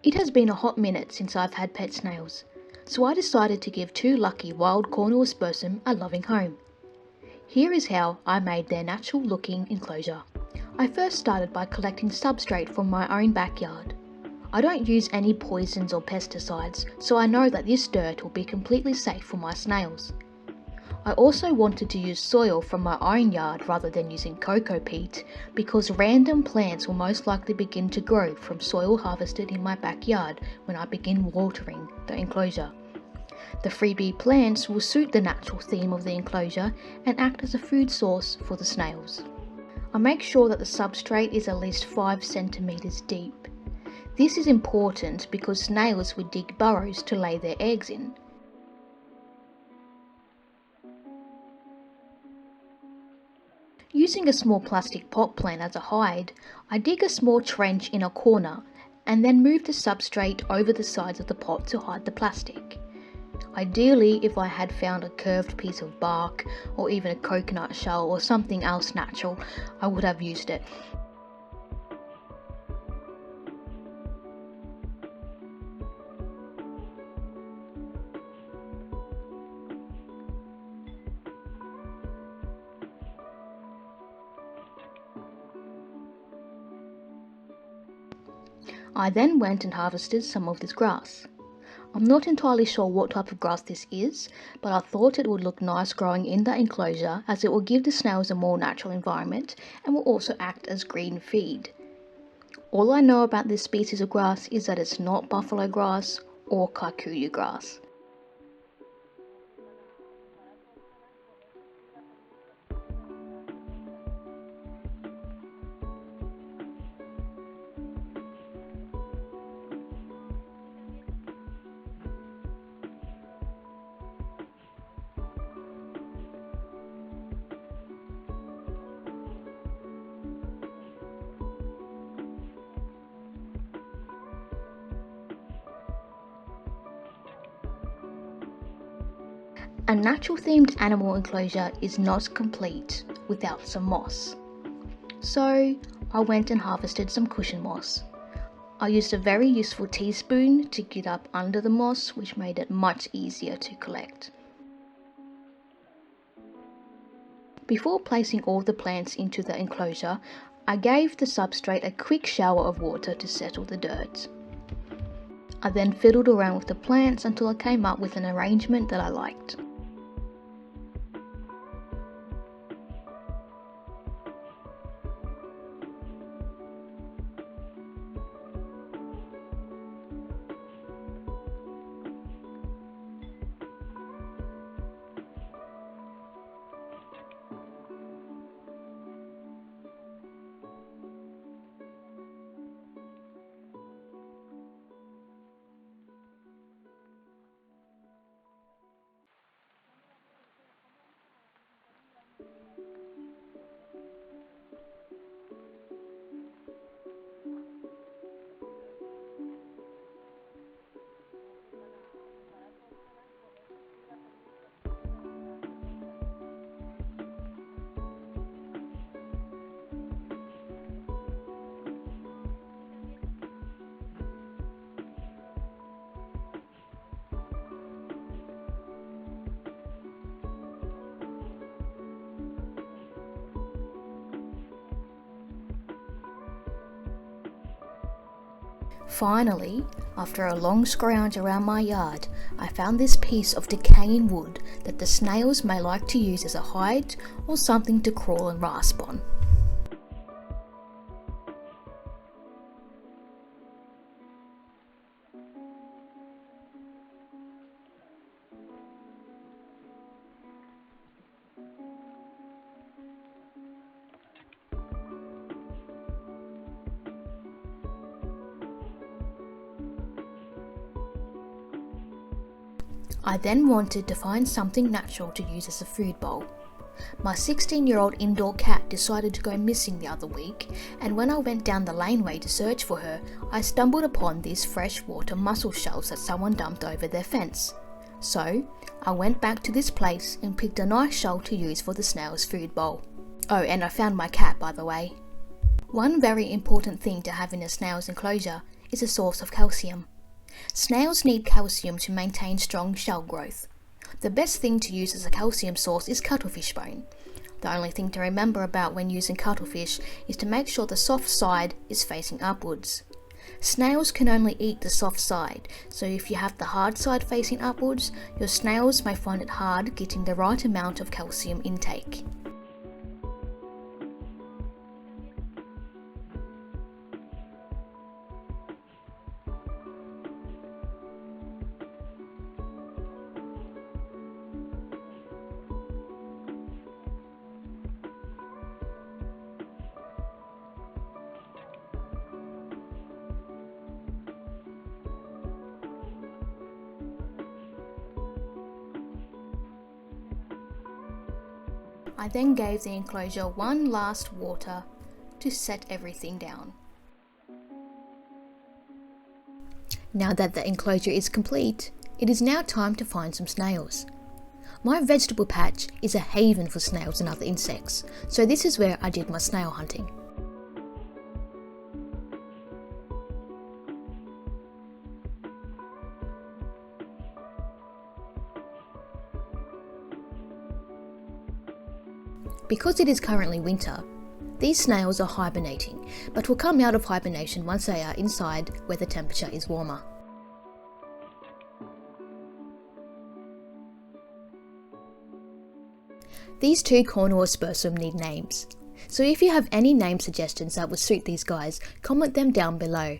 It has been a hot minute since I've had pet snails, so I decided to give two lucky wild Cornu aspersum a loving home. Here is how I made their natural looking enclosure. I first started by collecting substrate from my own backyard. I don't use any poisons or pesticides, so I know that this dirt will be completely safe for my snails. I also wanted to use soil from my own yard rather than using cocoa peat, because random plants will most likely begin to grow from soil harvested in my backyard when I begin watering the enclosure. The freebie plants will suit the natural theme of the enclosure and act as a food source for the snails. I make sure that the substrate is at least 5 centimeters deep. This is important because snails would dig burrows to lay their eggs in. Using a small plastic pot plant as a hide, I dig a small trench in a corner and then move the substrate over the sides of the pot to hide the plastic. Ideally, if I had found a curved piece of bark or even a coconut shell or something else natural, I would have used it. I then went and harvested some of this grass. I'm not entirely sure what type of grass this is, but I thought it would look nice growing in the enclosure, as it will give the snails a more natural environment and will also act as green feed. All I know about this species of grass is that it's not buffalo grass or kikuyu grass. A natural themed animal enclosure is not complete without some moss. So I went and harvested some cushion moss. I used a very useful teaspoon to get up under the moss, which made it much easier to collect. Before placing all the plants into the enclosure, I gave the substrate a quick shower of water to settle the dirt. I then fiddled around with the plants until I came up with an arrangement that I liked. Finally, after a long scrounge around my yard, I found this piece of decaying wood that the snails may like to use as a hide or something to crawl and rasp on. I then wanted to find something natural to use as a food bowl. My 16-year-old indoor cat decided to go missing the other week, and when I went down the laneway to search for her, I stumbled upon these freshwater mussel shells that someone dumped over their fence. So I went back to this place and picked a nice shell to use for the snail's food bowl. Oh, and I found my cat, by the way. One very important thing to have in a snail's enclosure is a source of calcium. Snails need calcium to maintain strong shell growth. The best thing to use as a calcium source is cuttlefish bone. The only thing to remember about when using cuttlefish is to make sure the soft side is facing upwards. Snails can only eat the soft side, so if you have the hard side facing upwards, your snails may find it hard getting the right amount of calcium intake. I then gave the enclosure one last water to set everything down. Now that the enclosure is complete, it is now time to find some snails. My vegetable patch is a haven for snails and other insects, so this is where I did my snail hunting. Because it is currently winter, these snails are hibernating, but will come out of hibernation once they are inside where the temperature is warmer. These two Cornu aspersum need names, so if you have any name suggestions that would suit these guys, comment them down below.